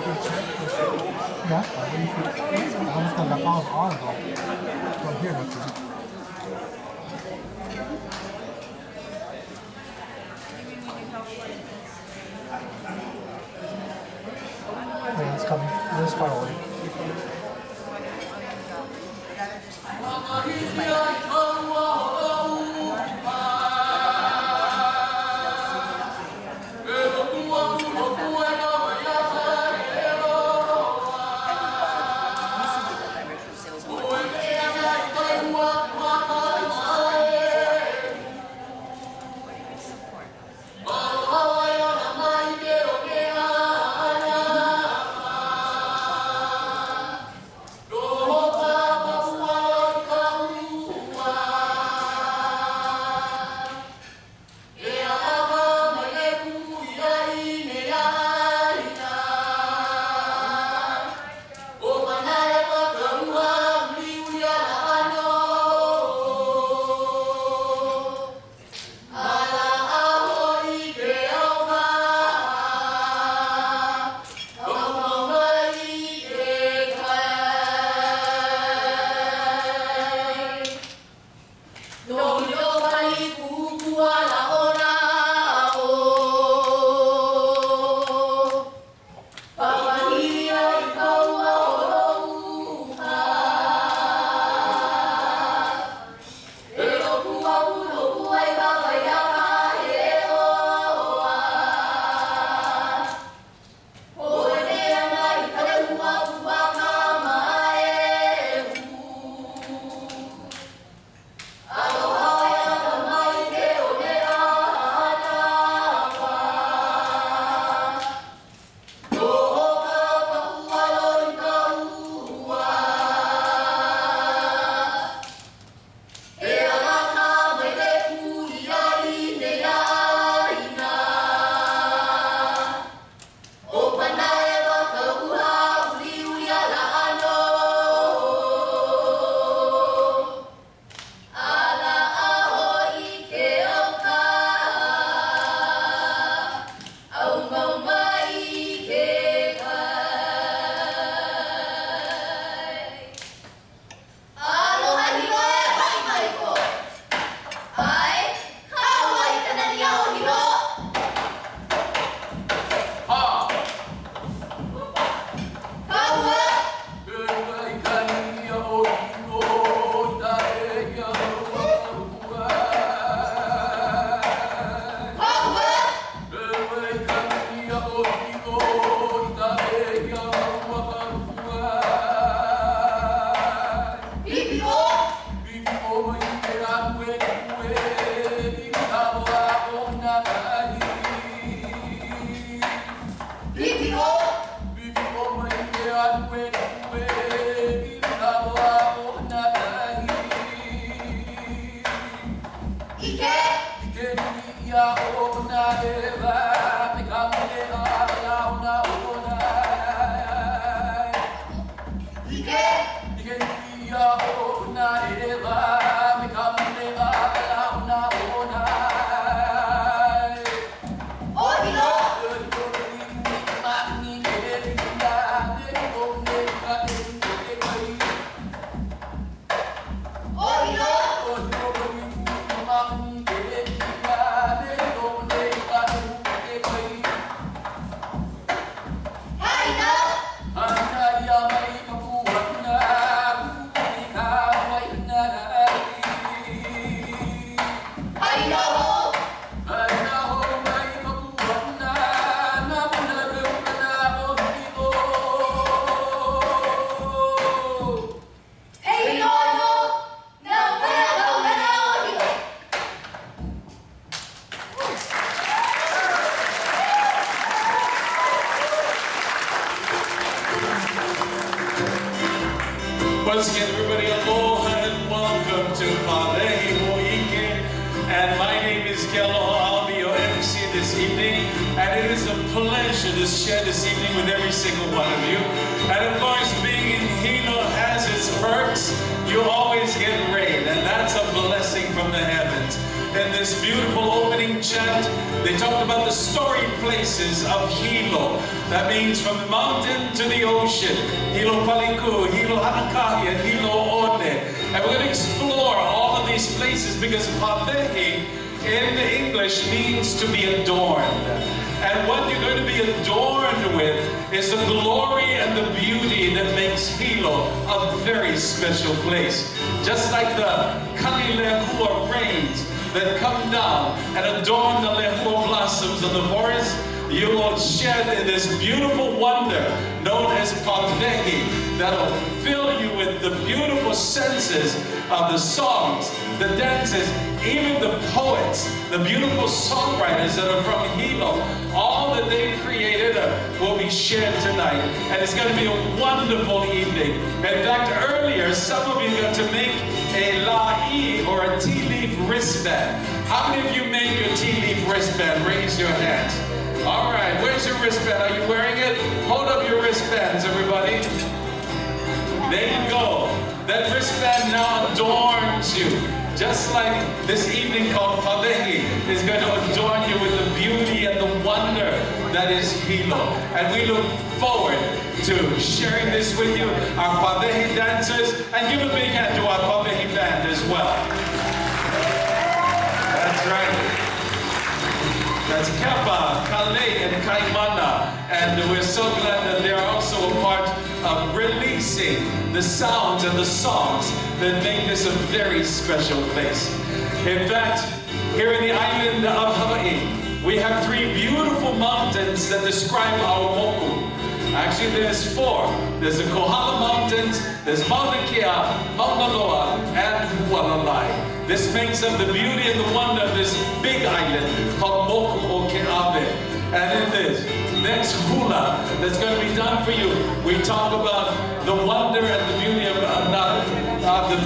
can check for sure. Yeah. How much the lapels are though? From here, nothing. Wait, it's coming. This far away. Once again, everybody, aloha and welcome to Hoike. And my name is Naniloa. I'll be your MC this evening. And it is a pleasure to share this evening with every single one of you. And of course, being in Hilo has its perks. You always get rain, and that's a blessing from the heavens. And this beautiful opening chant They talked about the storied places of Hilo. That means from the mountain to the ocean. Hilo Paliku, Hilo Hanakahi, and Hilo One. And we're going to explore all of these places because Pavehi in English means to be adorned. And what you're going to be adorned with is the glory and the beauty that makes Hilo a very special place. Just like the Kanilehua rains that come down and adorn the lehua blossoms of the forest, you will shed in this beautiful wonder known as Pavehi that'll fill you with the beautiful senses of the songs, the dances, even the poets, the beautiful songwriters that are from Hilo. All that they've created will be shared tonight, and it's going to be a wonderful evening. In fact, earlier, some of you got to make a la'i, or a tea leaf wristband. How many of you made your tea leaf wristband? Raise your hands. All right, where's your wristband? Are you wearing it? Hold up your wristbands, everybody. There you go. That wristband now adorns you. Just like this evening called Pavehi is going to adorn you with the beauty and the wonder that is Hilo. And we look forward to sharing this with you, our Pavehi dancers, and give a big hand to our Pavehi band as well. That's right. That's Kepa, Kale, and Kaimana. And we're so glad that they're also a part of releasing the sounds and the songs that make this a very special place. In fact, here in the island of Hawaii, we have 3 beautiful mountains that describe our moku. Actually, there's 4. There's the Kohala Mountains, there's Mauna Kea, Hoike Naniloa, and Hualalai. This makes up the beauty and the wonder of this big island called Moku o Keawe. And in this next hula that's going to be done for you, we talk about the wonder and the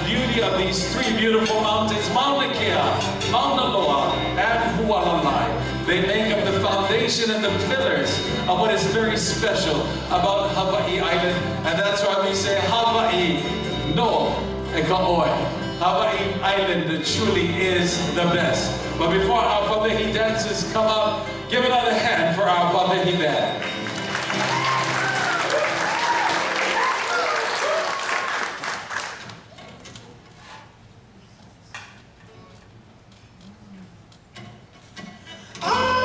beauty of these 3 beautiful mountains, Mauna Kea, Mauna Loa, and Hualalai. They make up the foundation and the pillars of what is very special about Hawaii Island, and that's why we say Hawaii no Ekaoi. Hawaii Island truly is the best. But before our Pavehi dancers come up, give another hand for our Pavehi band. Oh,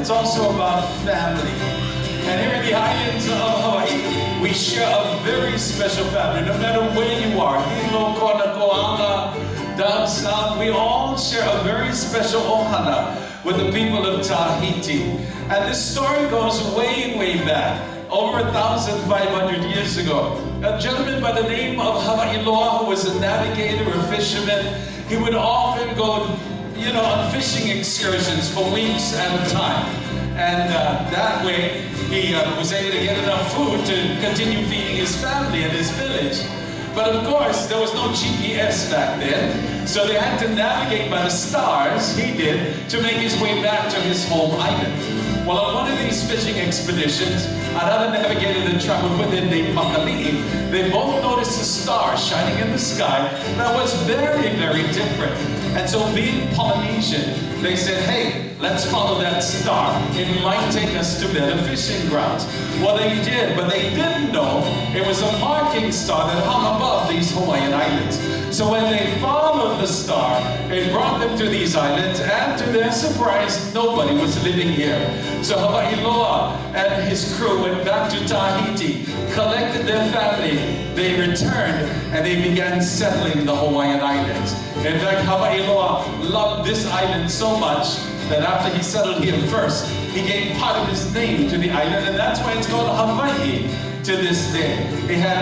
It's also about family. And here in the islands of Hawaii, we share a very special family. No matter where you are, Hilo, Kona, Koala, down south, we all share a very special ohana with the people of Tahiti. And this story goes way, way back, over 1,500 years ago. A gentleman by the name of Hoike Naniloa, who was a navigator, a fisherman, he would often go, on fishing excursions for weeks at a time. And that way, he was able to get enough food to continue feeding his family and his village. But of course, there was no GPS back then, so they had to navigate by the stars, he did, to make his way back to his home island. Well, on one of these fishing expeditions, another navigator that traveled with him named Makali'i, they both noticed a star shining in the sky that was very, very different. And so being Polynesian, they said, hey, let's follow that star. It might take us to better fishing grounds. Well, they did, but they didn't know it was a marking star that hung above these Hawaiian islands. So when they followed the star, it brought them to these islands, and to their surprise, nobody was living here. So Hoike Naniloa and his crew went back to Tahiti, collected their family, they returned, and they began settling the Hawaiian islands. In fact, Hoike Naniloa loved this island so much that after he settled here first, he gave part of his name to the island, and that's why it's called Hawaii to this day. They had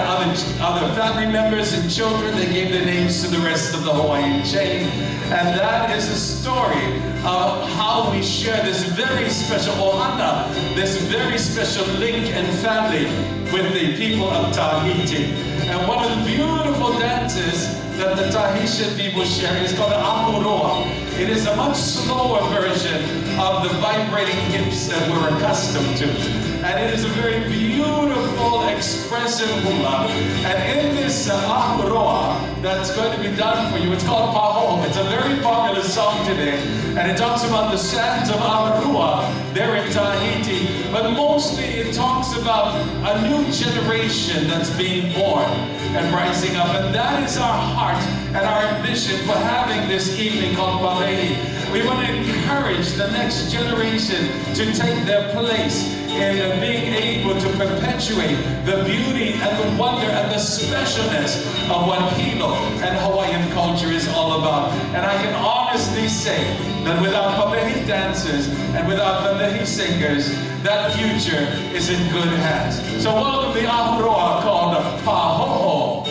other family members and children. They gave their names to the rest of the Hawaiian chain. And that is a story of how we share this very special ohana, this very special link and family with the people of Tahiti. And one of the beautiful dances that the Tahitian people share is called the ahuroa. It is a much slower version of the vibrating hips that we're accustomed to. And it is a very beautiful, expressive hula. And in this ahuroa that's going to be done for you, it's called Paho. It's a very popular song today. And it talks about the sands of Amarua there in Tahiti. But mostly it talks about a new generation that's being born and rising up. And that is our heart and our ambition for having this evening called Palehi. We want to encourage the next generation to take their place in being able to perpetuate the beauty and the wonder and the specialness of what Hilo and Hawaiian culture is all about. And I can honestly say that without Palehi dancers and without Palehi singers, that future is in good hands. So welcome the ahuroa called Pahoho.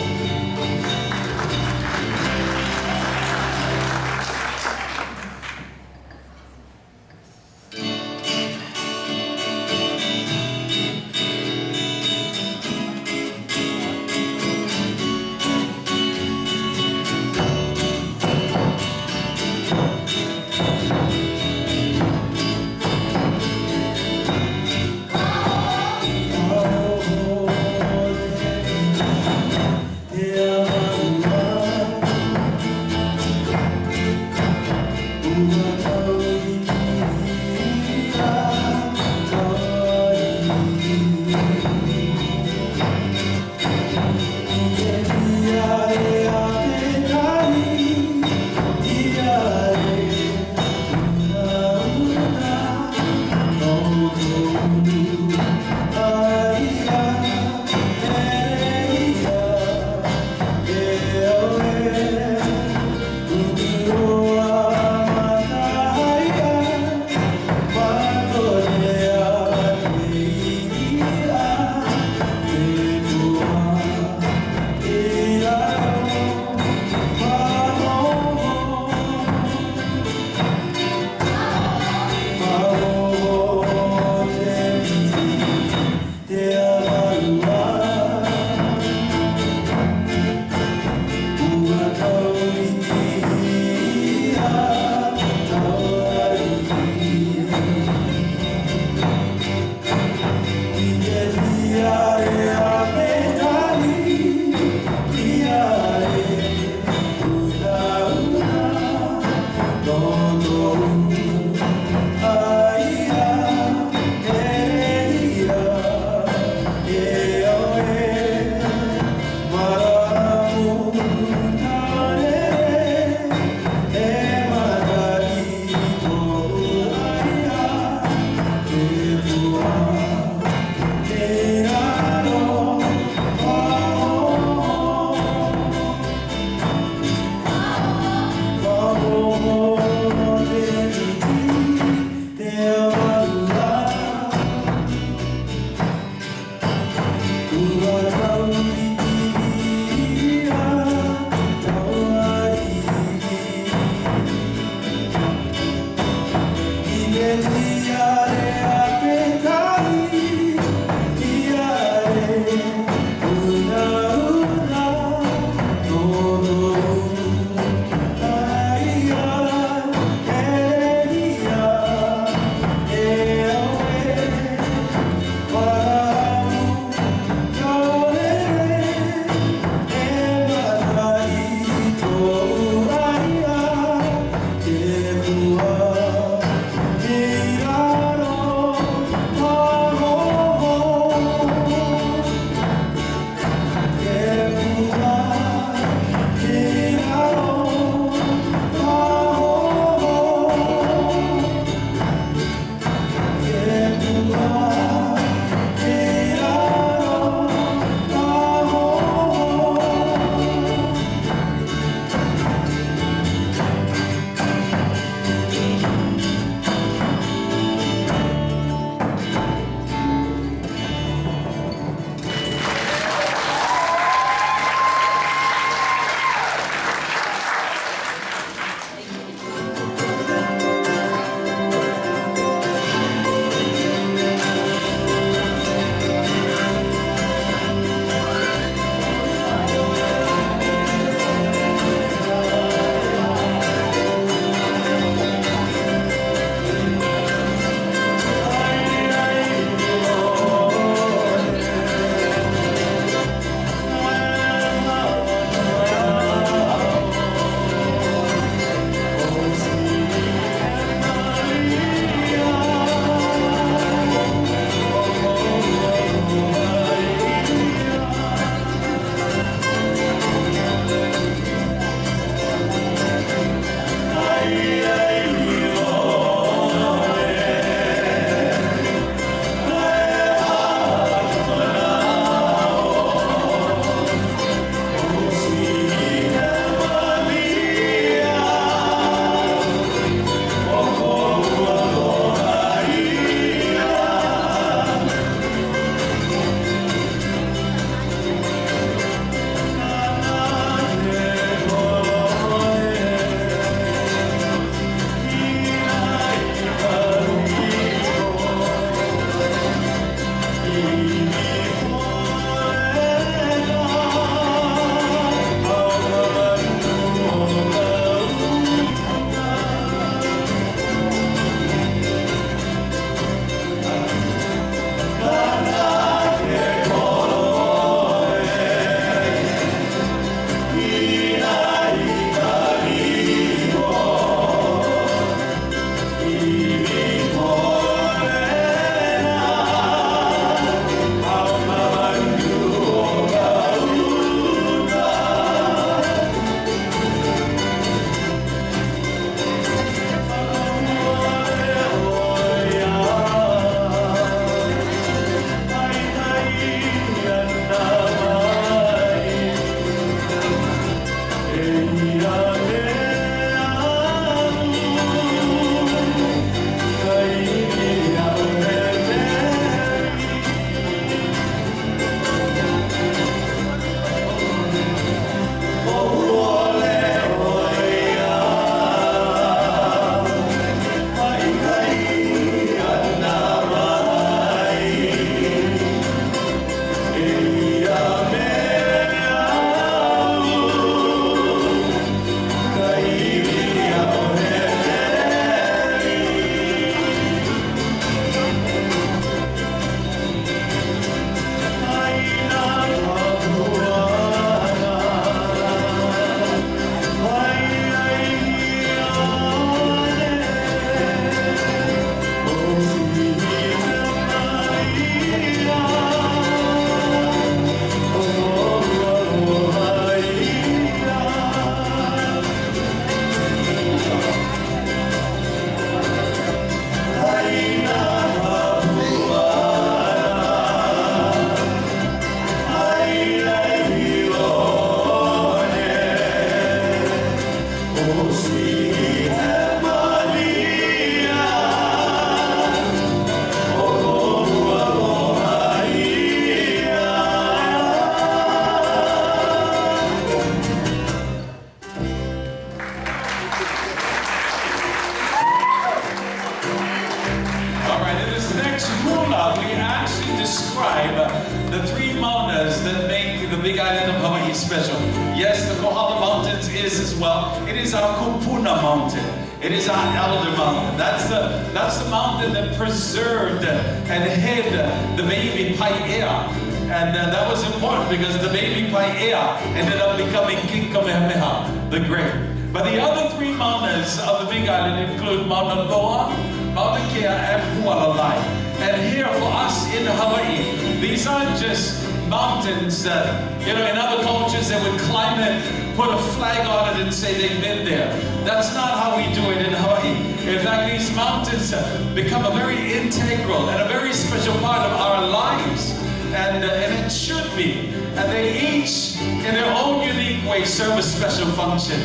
the big island of Hawaii special. Yes, the Kohala Mountains is as well. It is our Kupuna Mountain. It is our elder mountain. That's the mountain that preserved and hid the baby Paia. And that was important because the baby Paia ended up becoming King Kamehameha the Great. But the other three mountains of the Big Island include Mauna Loa, Mauna Kea, and Hualalai. And here for us in Hawaii, these aren't just mountains that, in other cultures they would climb it, put a flag on it and say they've been there. That's not how we do it in Hawaii. In fact, these mountains become a very integral and a very special part of our lives. And it should be. And they each, in their own unique way, serve a special function.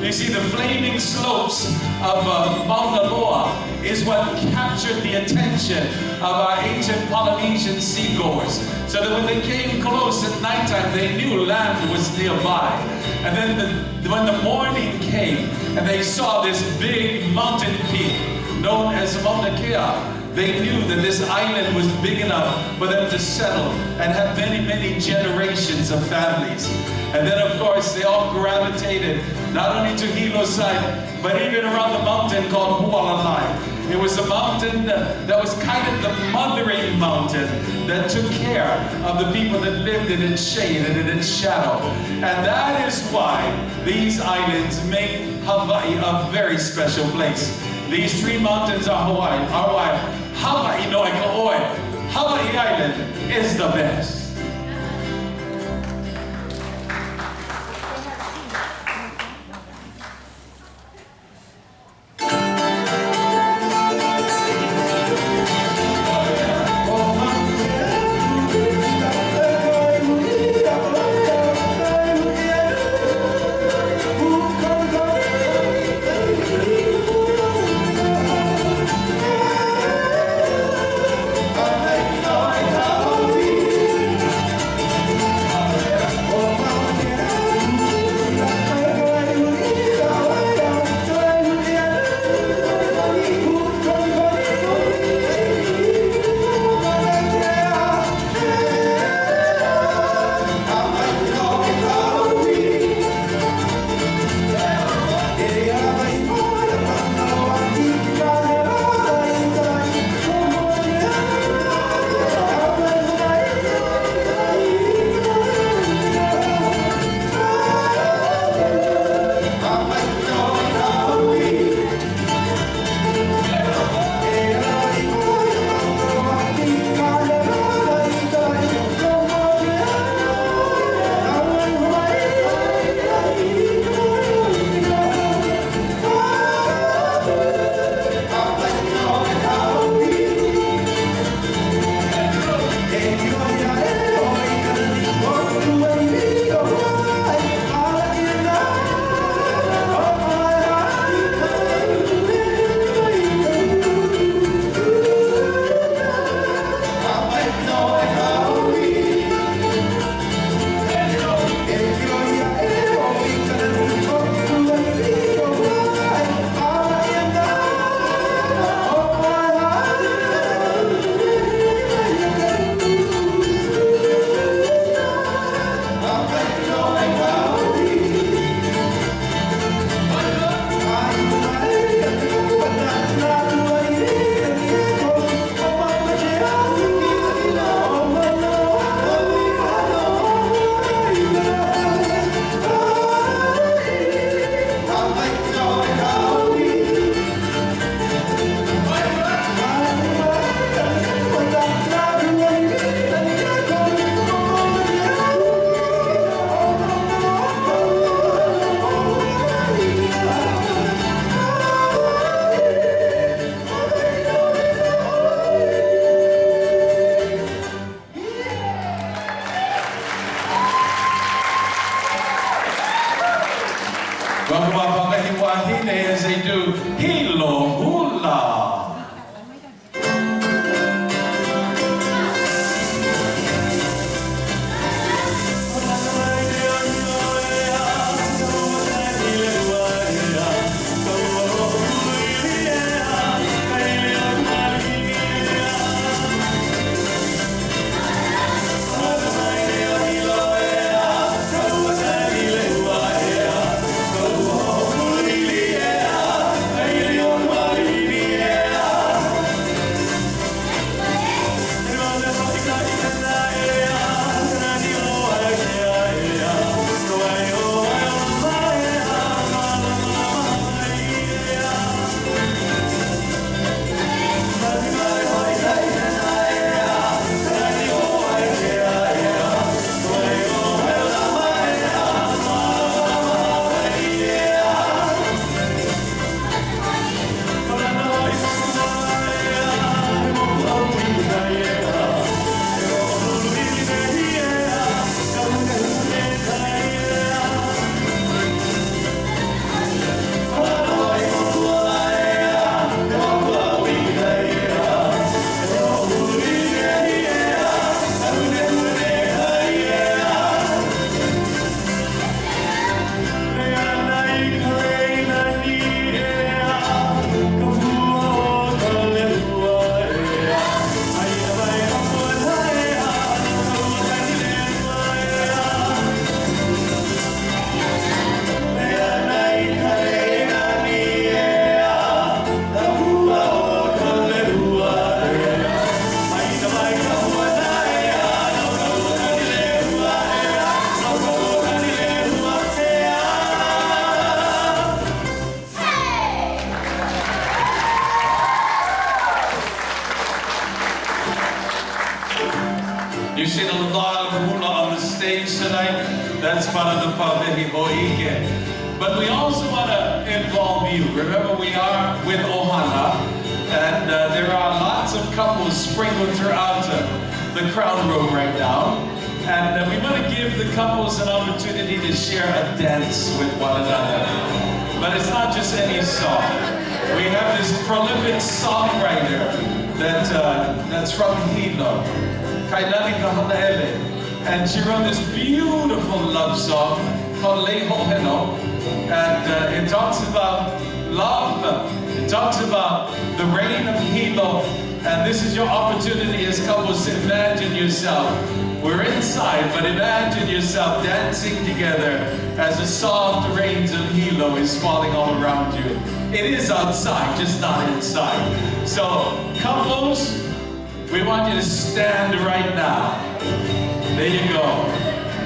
You see, the flaming slopes of Mauna Loa is what captured the attention of our ancient Polynesian seagoers. So that when they came close at nighttime, they knew land was nearby. And then when the morning came and they saw this big mountain peak known as Mauna Kea, they knew that this island was big enough for them to settle and have many, many generations of families. And then, of course, they all gravitated not only to Hilo's side, but even around the mountain called Hualalai. It was a mountain that was kind of the mothering mountain that took care of the people that lived in its shade and in its shadow. And that is why these islands make Hawaii a very special place. These three mountains are Hawaii. Hawaii no Ikaoi. Hawaii Island is the best. As they do Hilo Hula. stage tonight. That's part of the Pāwehi Hoike. But we also want to involve you. Remember, we are with Ohana, and there are lots of couples sprinkled throughout the crowd room right now. And we want to give the couples an opportunity to share a dance with one another. But it's not just any song. We have this prolific songwriter that's from Hilo, Hoike Naniloa, and she wrote this beautiful love song called Leho. And it talks about love. It talks about the reign of Hilo. And this is your opportunity as couples to imagine yourself. We're inside, but imagine yourself dancing together as the soft rains of Hilo is falling all around you. It is outside, just not inside. So, couples, we want you to stand right now. There you go.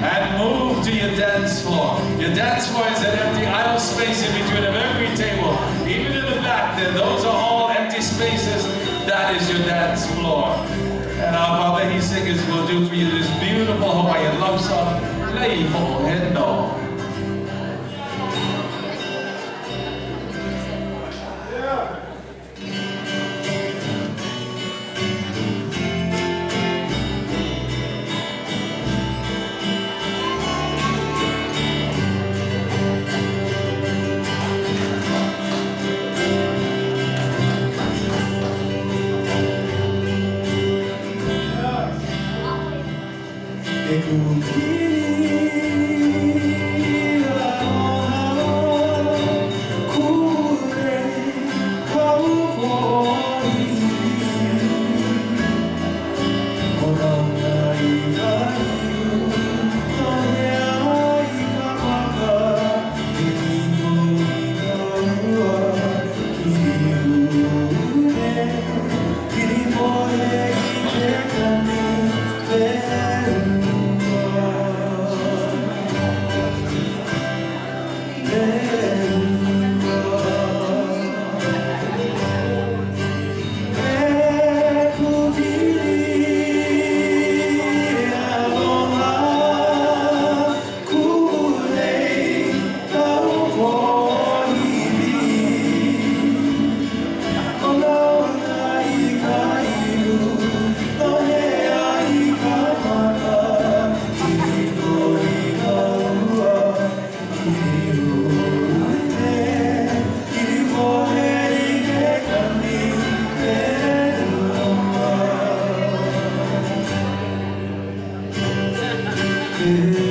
And move to your dance floor. Your dance floor is an empty aisle space in between of every table. Even in the back there, those are all empty spaces. That is your dance floor. And our Pāwehi singers will do for you this beautiful Hawaiian love song, Leho Heno. Yeah.